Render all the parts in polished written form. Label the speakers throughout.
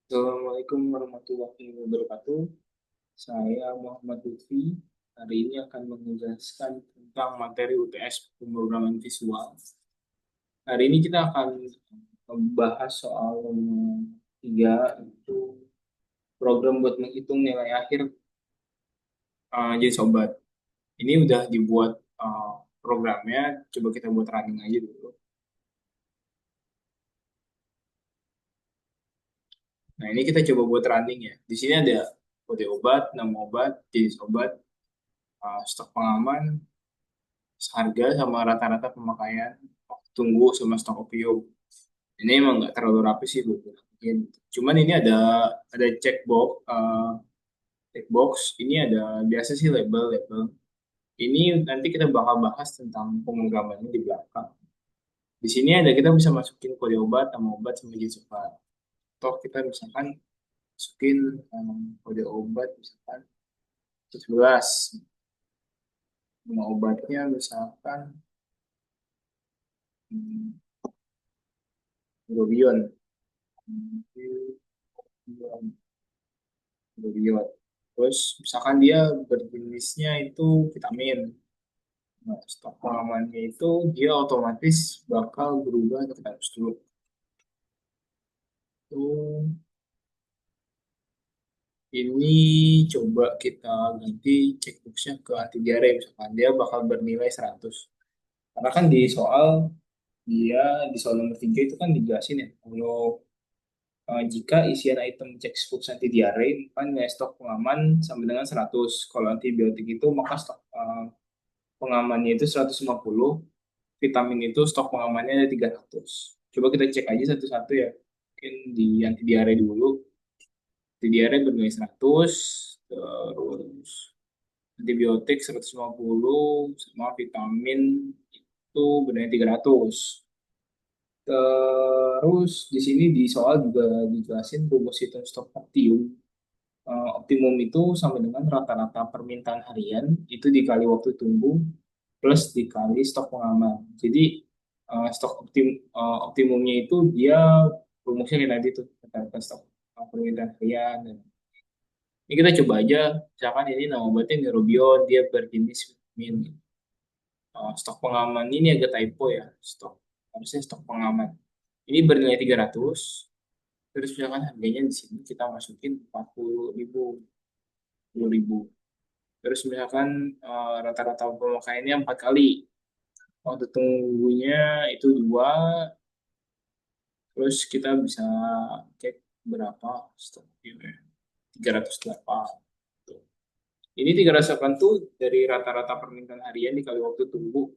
Speaker 1: Assalamualaikum warahmatullahi wabarakatuh. Saya Muhammad Lutfi. Hari ini akan menjelaskan tentang materi UTS pemrograman visual. Hari ini kita akan membahas soal nomor 3, itu program buat menghitung nilai akhir jenis obat. Ini udah dibuat programnya, coba kita buat running aja dulu. Nah, ini kita coba buat running ya. Di sini ada kode obat, nama obat, jenis obat, stok pengaman, harga sama rata-rata pemakaian, tunggu sama stok opium. Ini emang nggak terlalu rapi sih buat bikin. Cuman ini ada checkbox. Ini ada biasa sih label-label. Ini nanti kita bakal bahas tentang pemrogramannya di belakang. Di sini ada kita bisa masukin kode obat, nama obat, sama jenis obat. Atau kita misalkan masukin kode obat misalkan 11, nama obatnya misalkan hmm, Grobion. Grobion. Terus misalkan dia berjenisnya itu vitamin. Nah, stok pengamannya itu dia otomatis bakal berubah ke kita harus dulu. Tuh, ini coba kita ganti checkboxnya ke anti diare misalkan dia bakal bernilai 100. Karena kan di soal nomor 3 itu kan dijelasin ya kalau jika isian item checkbox anti diare kan nilai stok pengaman sama dengan 100. Kalau antibiotik itu maka stok pengamannya itu 150, vitamin itu stok pengamannya ada 300. Coba kita cek aja satu-satu ya. Mungkin di anti diare dulu. Anti diare bernilai 100, terus antibiotik 150, sama vitamin itu bernilai 300. Terus di sini di soal juga dijelasin rumus hitung stok optimum. Optimum itu sama dengan rata-rata permintaan harian itu dikali waktu tunggu plus dikali stok pengaman. Jadi optimumnya itu dia rumusnya kayak tadi tuh rata-rata stok permintaan harian. Ini kita coba aja, misalkan ini nama obatnya Neurobion, dia berjenis vitamin. Stok pengaman ini agak typo ya, harusnya stok pengaman. Ini bernilai 300, terus misalkan harganya di sini kita masukin 40.000, 10.000. Terus misalkan rata-rata pemakaiannya 4 kali. Waktu tunggunya itu 2, terus kita bisa cek berapa stoknya. 308. Tuh. Ini 308 tuh dari rata-rata permintaan harian dikali waktu tunggu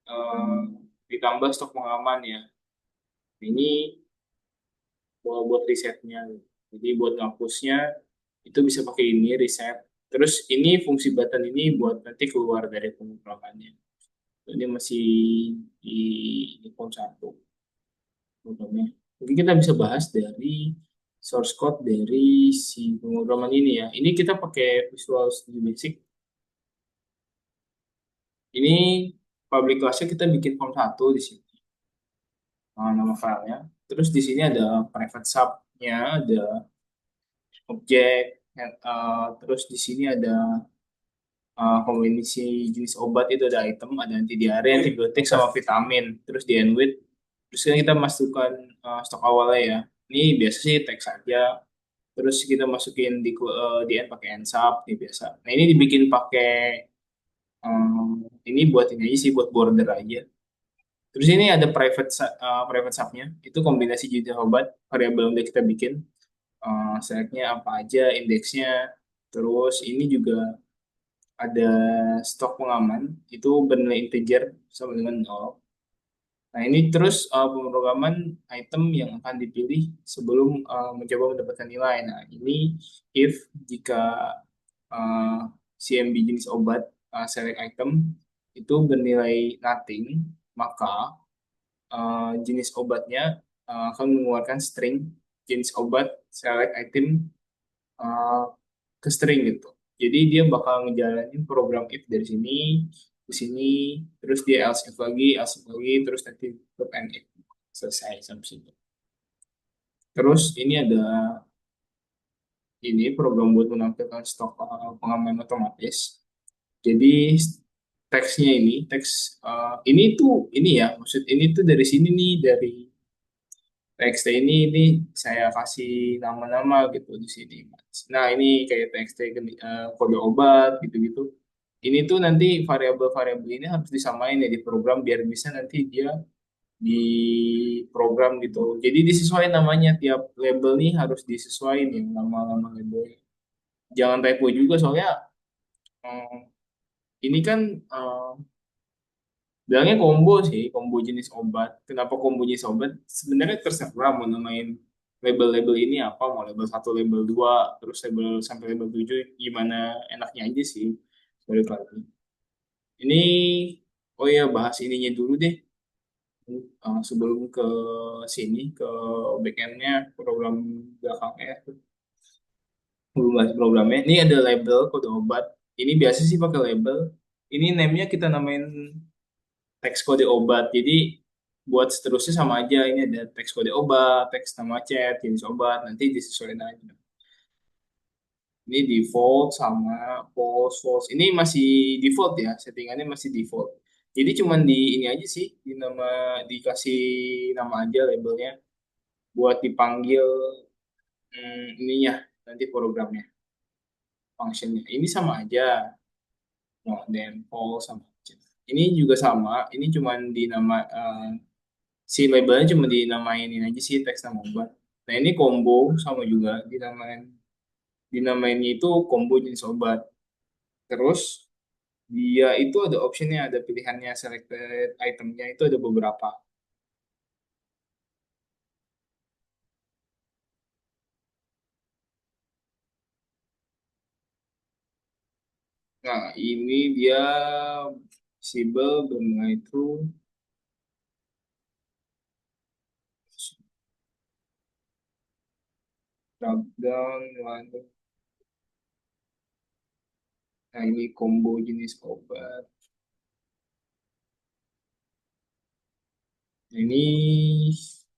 Speaker 1: eh, ditambah stok pengaman ya. Ini buat risetnya. Jadi buat ngapusnya itu bisa pakai ini reset. Terus ini fungsi button ini buat nanti keluar dari pemrogramannya. Ini masih di, di form 1 programnya. Mungkin kita bisa bahas dari source code dari si pemrograman ini ya. Ini kita pakai Visual Studio Basic. Ini public class-nya kita bikin form 1 di sini. Nama filenya. Terus di sini ada private sub-nya, ada objek, terus di sini ada kombinasi jenis obat itu ada item, ada anti diare, antibiotik sama vitamin. Terus di end with, terus kan kita masukkan stok awalnya ya. Ini biasa sih teks saja. Terus kita masukin di end pakai ensap, ini biasa. Nah ini dibikin pakai ini buat ini aja sih buat border aja. Terus ini ada private subnya, itu kombinasi jenis obat, variabel yang udah kita bikin, selectnya apa aja, indeksnya. Terus ini juga ada stok pengaman itu bernilai integer sama dengan 0. Nah, ini terus pemrograman item yang akan dipilih sebelum mencoba mendapatkan nilai. Nah, ini if jika uh, CMB jenis obat select item itu bernilai nothing, maka jenis obatnya akan mengeluarkan string jenis obat select item uh, ke string gitu. Jadi dia bakal ngejalanin program if dari sini ke sini, terus dia else if lagi, terus nanti loop and if selesai sampai situ. Terus ini ada ini program buat menampilkan stok pengaman otomatis. Jadi teksnya ini ini tuh ini ya maksud ini tuh dari sini nih dari TXT ini saya kasih nama-nama gitu di sini. Nah, ini kayak TXT kode obat gitu-gitu. Ini tuh nanti variabel-variabel ini harus disamain ya di program biar bisa nanti dia di program gitu. Jadi disesuaikan namanya tiap label nih harus disesuaikan ya nama-nama labelnya. Jangan typo juga soalnya eh, ini kan eh, bilangnya combo sih, combo jenis obat. Kenapa combo jenis obat? Sebenarnya terserah mau namain label-label ini apa, mau label satu, label 2 terus label sampai label 7 gimana enaknya aja sih. Balik lagi. Ini, oh ya bahas ininya dulu deh. Sebelum ke sini, ke backend-nya, program belakangnya, belum bahas programnya. Ini ada label kode obat. Ini biasa sih pakai label. Ini name-nya kita namain teks kode obat. Jadi buat seterusnya sama aja. Ini ada teks kode obat, teks nama chat, jenis obat. Nanti disesuaikan aja. Ini default sama false, false. Ini masih default ya, settingannya masih default. Jadi cuman di ini aja sih, di nama dikasih nama aja labelnya buat dipanggil ininya nanti programnya, functionnya. Ini sama aja, no, then false sama aja. Ini juga sama, ini cuman di nama si labelnya cuma dinamainin aja sih teks nama obat. Nah ini combo sama juga dinamainnya itu combo jenis obat. Terus dia itu ada optionnya, ada pilihannya selected itemnya itu ada beberapa. Nah ini dia visible bermulai true, drop down, one. Nah ini combo jenis obat. Nah, ini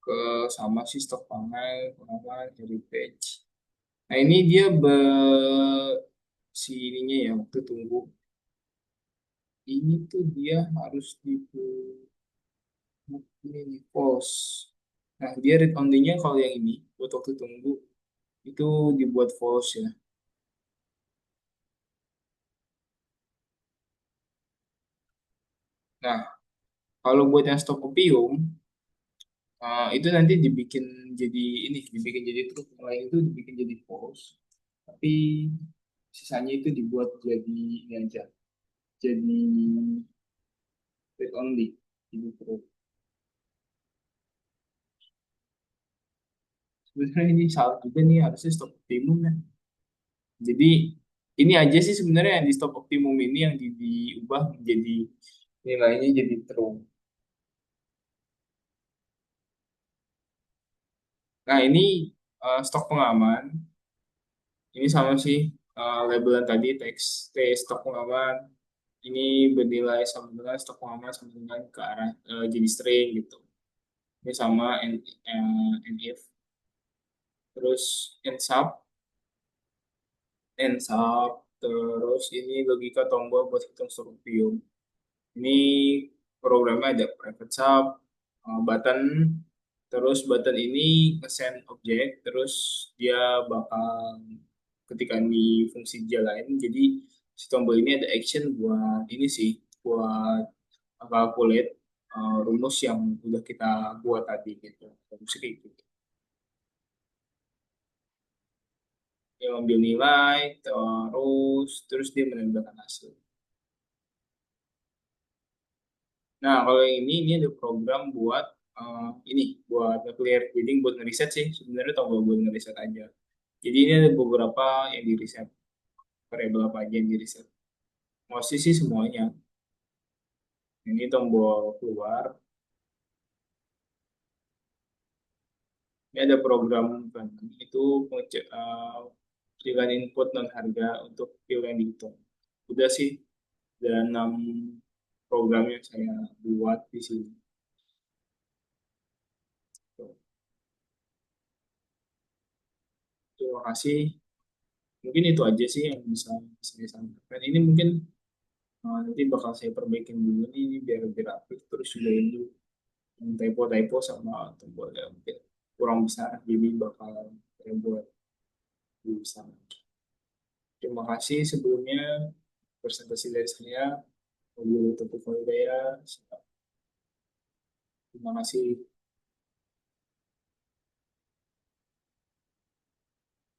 Speaker 1: ke sama sih stok pangan, pengaman, heritage. Nah ini dia si ininya ya waktu tunggu. Ini tuh dia harus di ini nih false. Nah dia read only-nya kalau yang ini buat waktu tunggu itu dibuat false ya. Nah kalau buat yang stok opium itu nanti dibikin jadi true, yang lain itu dibikin jadi false. Tapi sisanya itu dibuat jadi ini aja, jadi read only, jadi true. Sebenarnya ini salah juga nih harusnya stok optimum ya. Jadi ini aja sih sebenarnya yang di stop optimum ini yang diubah menjadi nilainya jadi true. Nah ini stok pengaman, ini sama sih labelan tadi teks T stok pengaman ini bernilai sama dengan stok pengaman sama dengan ke arah jadi string gitu. Ini sama if terus end sub terus ini logika tombol buat hitung stropium. Ini programnya ada private sub, button, terus button ini nge-send objek, terus dia bakal ketika di fungsi jalan, jadi si tombol ini ada action buat ini sih, buat calculate rumus yang udah kita buat tadi gitu, rumus kayak gitu. Dia ambil nilai, terus dia menambahkan hasil. Nah, kalau yang ini ada program buat ini buat clear jadi buat ngeriset sih sebenarnya tombol buat ngeriset aja. Jadi ini ada beberapa yang di reset, variabel apa aja yang di reset. Mostly sih semuanya. Ini tombol keluar. Ini ada program kan, itu pilihan input dan harga untuk pil yang dihitung. Udah sih, ada 6 program yang saya buat di sini. Terima kasih. Mungkin itu aja sih yang bisa saya sampaikan. Ini mungkin nanti bakal saya perbaikin dulu nih biar lebih rapi. Terus juga ini yang typo-typo sama tombol yang mungkin kurang besar, jadi bakal saya buat lebih besar. Terima kasih sebelumnya presentasi dari saya. Wabillahi taufiq wal hidayah. Terima kasih.